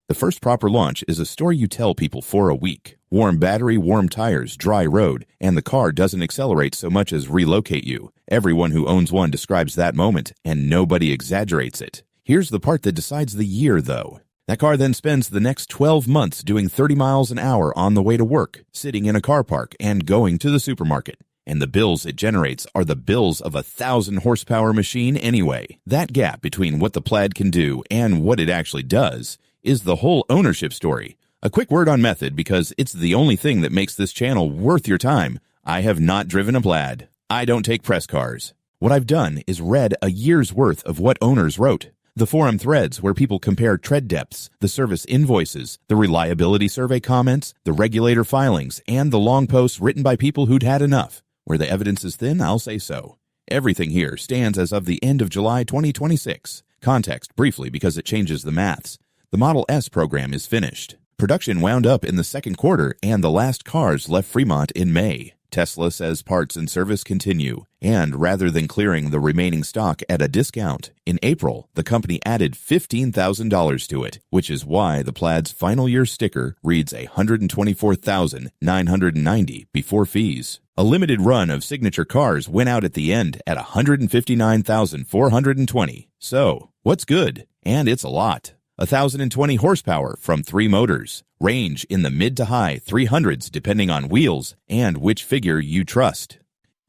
The first proper launch is a story you tell people for a week. Warm battery, warm tires, dry road, and the car doesn't accelerate so much as relocate you. Everyone who owns one describes that moment, and nobody exaggerates it. Here's the part that decides the year, though. That car then spends the next 12 months doing 30 miles an hour on the way to work, sitting in a car park, and going to the supermarket. And the bills it generates are the bills of a 1,000-horsepower machine anyway. That gap between what the Plaid can do and what it actually does is the whole ownership story. A quick word on method, because it's the only thing that makes this channel worth your time. I have not driven a Plaid. I don't take press cars. What I've done is read a year's worth of what owners wrote. The forum threads where people compare tread depths, the service invoices, the reliability survey comments, the regulator filings, and the long posts written by people who'd had enough. Where the evidence is thin, I'll say so. Everything here stands as of the end of July 2026. Context briefly because it changes the maths. The Model S program is finished. Production wound up in the second quarter, and the last cars left Fremont in May. Tesla says parts and service continue, and rather than clearing the remaining stock at a discount, in April, the company added $15,000 to it, which is why the Plaid's final year sticker reads $124,990 before fees. A limited run of signature cars went out at the end at $159,420. So, what's good? And it's a lot. 1,020 horsepower from 3 motors, range in the mid to high 300s depending on wheels and which figure you trust.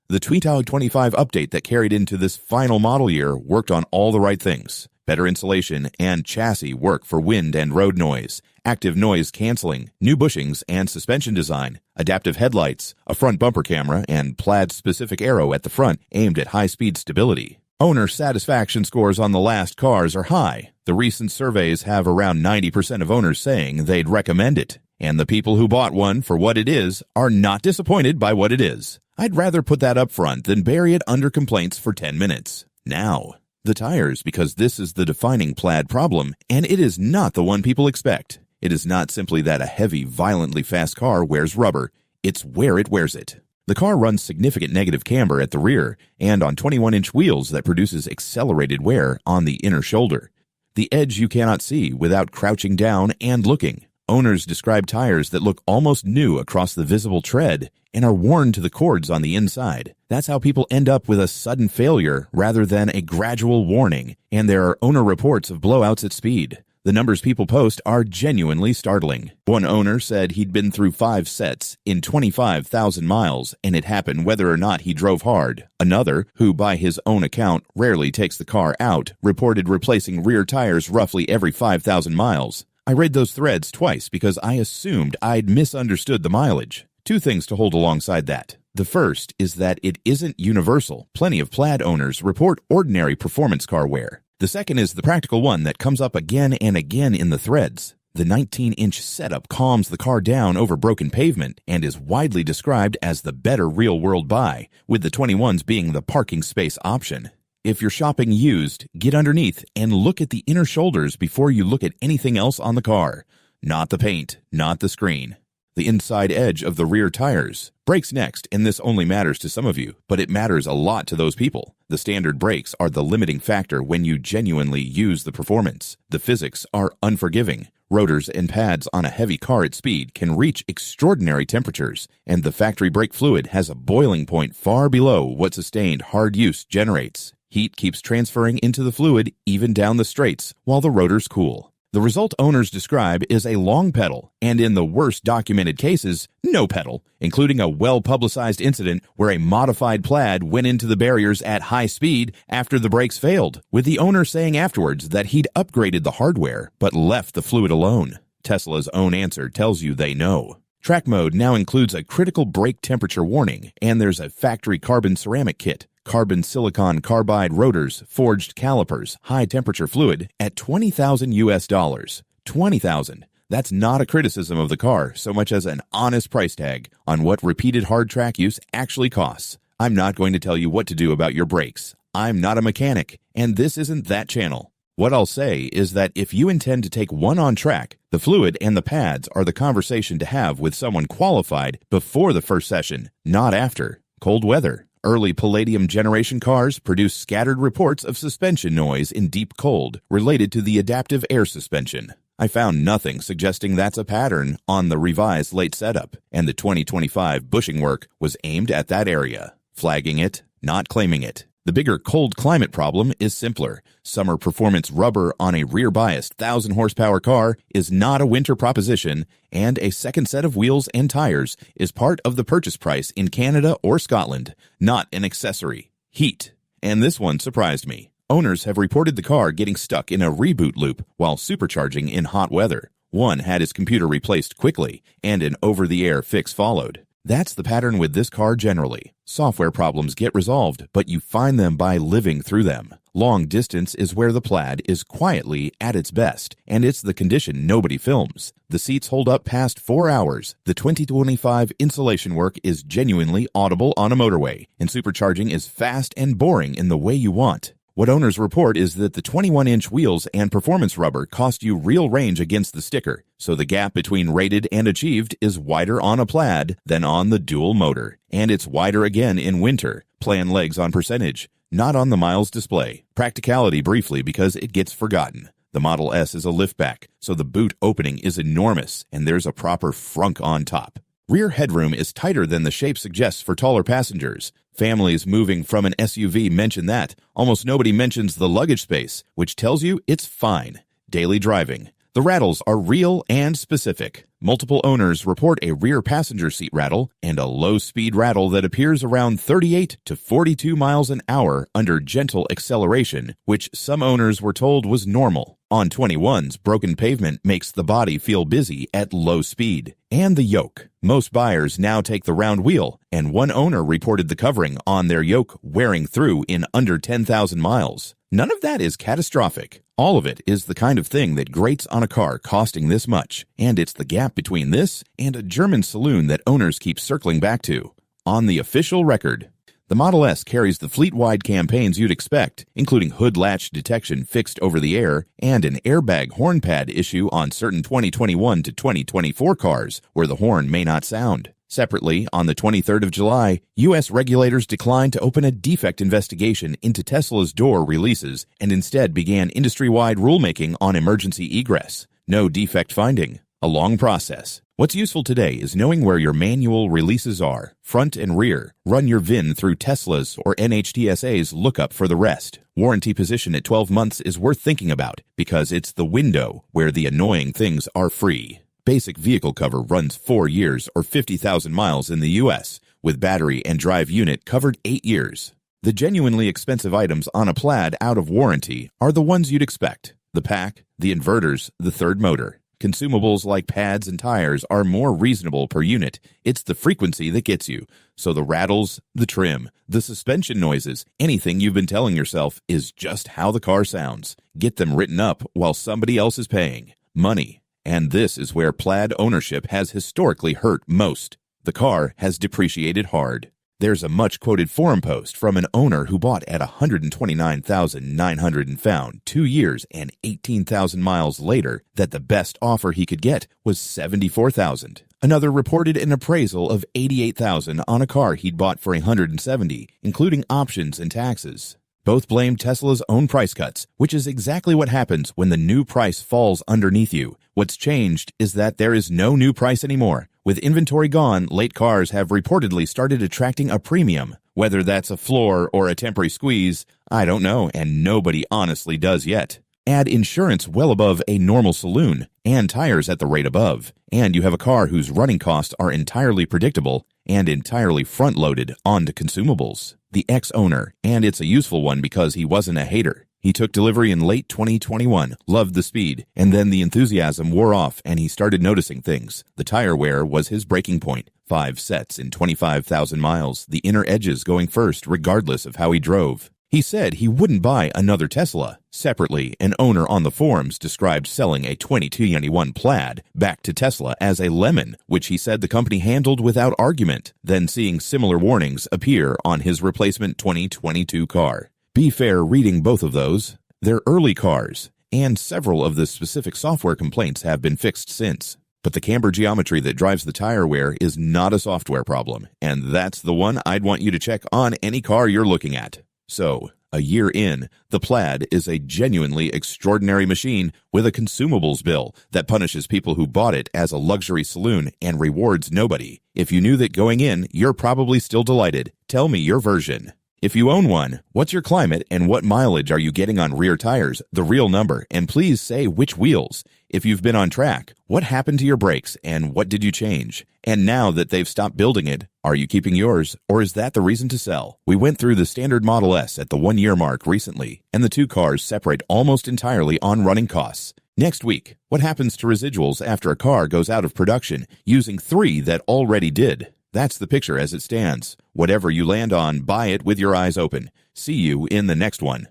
The Tweetog 25 update that carried into this final model year worked on all the right things. Better insulation and chassis work for wind and road noise, active noise canceling, new bushings and suspension design, adaptive headlights, a front bumper camera, and Plaid-specific aero at the front aimed at high-speed stability. Owner satisfaction scores on the last cars are high. The recent surveys have around 90% of owners saying they'd recommend it. And the people who bought one for what it is are not disappointed by what it is. I'd rather put that up front than bury it under complaints for 10 minutes. Now, the tires, because this is the defining Plaid problem, and it is not the one people expect. It is not simply that a heavy, violently fast car wears rubber. It's where it wears it. The car runs significant negative camber at the rear and on 21-inch wheels that produces accelerated wear on the inner shoulder. The edge you cannot see without crouching down and looking. Owners describe tires that look almost new across the visible tread and are worn to the cords on the inside. That's how people end up with a sudden failure rather than a gradual warning, and there are owner reports of blowouts at speed. The numbers people post are genuinely startling. One owner said he'd been through 5 sets in 25,000 miles, and it happened whether or not he drove hard. Another, who by his own account rarely takes the car out, reported replacing rear tires roughly every 5,000 miles. I read those threads twice because I assumed I'd misunderstood the mileage. 2 things to hold alongside that. The first is that it isn't universal. Plenty of Plaid owners report ordinary performance car wear. The second is the practical one that comes up again and again in the threads. The 19-inch setup calms the car down over broken pavement and is widely described as the better real-world buy, with the 21s being the parking space option. If you're shopping used, get underneath and look at the inner shoulders before you look at anything else on the car. Not the paint, not the screen. The inside edge of the rear tires. Brakes next, and this only matters to some of you, but it matters a lot to those people. The standard brakes are the limiting factor when you genuinely use the performance. The physics are unforgiving. Rotors and pads on a heavy car at speed can reach extraordinary temperatures, and the factory brake fluid has a boiling point far below what sustained hard use generates. Heat keeps transferring into the fluid even down the straights while the rotors cool. The result owners describe is a long pedal, and in the worst documented cases, no pedal, including a well-publicized incident where a modified Plaid went into the barriers at high speed after the brakes failed, with the owner saying afterwards that he'd upgraded the hardware but left the fluid alone. Tesla's own answer tells you they know. Track mode now includes a critical brake temperature warning, and there's a factory carbon ceramic kit. Carbon silicon carbide rotors, forged calipers, high temperature fluid at $20,000 US. $20,000. That's not a criticism of the car so much as an honest price tag on what repeated hard track use actually costs. I'm not going to tell you what to do about your brakes. I'm not a mechanic, and this isn't that channel. What I'll say is that if you intend to take one on track, the fluid and the pads are the conversation to have with someone qualified before the first session, not after. Cold weather. Early Palladium generation cars produce scattered reports of suspension noise in deep cold related to the adaptive air suspension. I found nothing suggesting that's a pattern on the revised late setup, and the 2025 bushing work was aimed at that area, flagging it, not claiming it. The bigger cold climate problem is simpler. Summer performance rubber on a rear-biased 1,000 horsepower car is not a winter proposition, and a second set of wheels and tires is part of the purchase price in Canada or Scotland, not an accessory. Heat. And this one surprised me. Owners have reported the car getting stuck in a reboot loop while supercharging in hot weather. One had his computer replaced quickly, and an over-the-air fix followed. That's the pattern with this car generally. Software problems get resolved, but you find them by living through them. Long distance is where the Plaid is quietly at its best, and it's the condition nobody films. The seats hold up past 4 hours. The 2025 insulation work is genuinely audible on a motorway, and supercharging is fast and boring in the way you want. What owners report is that the 21-inch wheels and performance rubber cost you real range against the sticker, so the gap between rated and achieved is wider on a Plaid than on the dual motor. And it's wider again in winter. Plan legs on percentage, not on the miles display. Practicality briefly because it gets forgotten. The Model S is a liftback, so the boot opening is enormous, and there's a proper frunk on top. Rear headroom is tighter than the shape suggests for taller passengers. Families moving from an SUV mention that. Almost nobody mentions the luggage space, which tells you it's fine. Daily driving. The rattles are real and specific. Multiple owners report a rear passenger seat rattle and a low-speed rattle that appears around 38 to 42 miles an hour under gentle acceleration, which some owners were told was normal. On 21s, broken pavement makes the body feel busy at low speed. And the yoke. Most buyers now take the round wheel, and one owner reported the covering on their yoke wearing through in under 10,000 miles. None of that is catastrophic. All of it is the kind of thing that grates on a car costing this much, and it's the gap between this and a German saloon that owners keep circling back to. On the official record, the Model S carries the fleet-wide campaigns you'd expect, including hood latch detection fixed over the air and an airbag horn pad issue on certain 2021 to 2024 cars where the horn may not sound. Separately, on the 23rd of July, U.S. regulators declined to open a defect investigation into Tesla's door releases and instead began industry-wide rulemaking on emergency egress. No defect finding. A long process. What's useful today is knowing where your manual releases are, front and rear. Run your VIN through Tesla's or NHTSA's lookup for the rest. Warranty position at 12 months is worth thinking about because it's the window where the annoying things are free. Basic vehicle cover runs 4 years or 50,000 miles in the U.S., with battery and drive unit covered 8 years. The genuinely expensive items on a Plaid out of warranty are the ones you'd expect. The pack, the inverters, the third motor. Consumables like pads and tires are more reasonable per unit. It's the frequency that gets you. So the rattles, the trim, the suspension noises, anything you've been telling yourself is just how the car sounds. Get them written up while somebody else is paying. Money. And this is where Plaid ownership has historically hurt most. The car has depreciated hard. There's a much-quoted forum post from an owner who bought at $129,900 and found 2 years and 18,000 miles later that the best offer he could get was $74,000. Another reported an appraisal of $88,000 on a car he'd bought for $170,000, including options and taxes. Both blamed Tesla's own price cuts, which is exactly what happens when the new price falls underneath you. What's changed is that there is no new price anymore. With inventory gone, late cars have reportedly started attracting a premium. Whether that's a floor or a temporary squeeze, I don't know, and nobody honestly does yet. Add insurance well above a normal saloon, and tires at the rate above, and you have a car whose running costs are entirely predictable and entirely front-loaded onto consumables. The ex-owner, and it's a useful one because he wasn't a hater. He took delivery in late 2021, loved the speed, and then the enthusiasm wore off and he started noticing things. The tire wear was his breaking point. 5 sets in 25,000 miles, the inner edges going first regardless of how he drove. He said he wouldn't buy another Tesla. Separately, an owner on the forums described selling a 2021 Plaid back to Tesla as a lemon, which he said the company handled without argument, then seeing similar warnings appear on his replacement 2022 car. Be fair reading both of those. They're early cars, and several of the specific software complaints have been fixed since. But the camber geometry that drives the tire wear is not a software problem, and that's the one I'd want you to check on any car you're looking at. So, A year in, the Plaid is a genuinely extraordinary machine with a consumables bill that punishes people who bought it as a luxury saloon and rewards nobody. If you knew that going in, you're probably still delighted. Tell me your version. If you own one, what's your climate and what mileage are you getting on rear tires? The real number, and please say which wheels. If you've been on track, what happened to your brakes and what did you change? And now that they've stopped building it, are you keeping yours or is that the reason to sell? We went through the standard Model S at the 1-year mark recently, and the two cars separate almost entirely on running costs. Next week, what happens to residuals after a car goes out of production using 3 that already did? That's the picture as it stands. Whatever you land on, buy it with your eyes open. See you in the next one.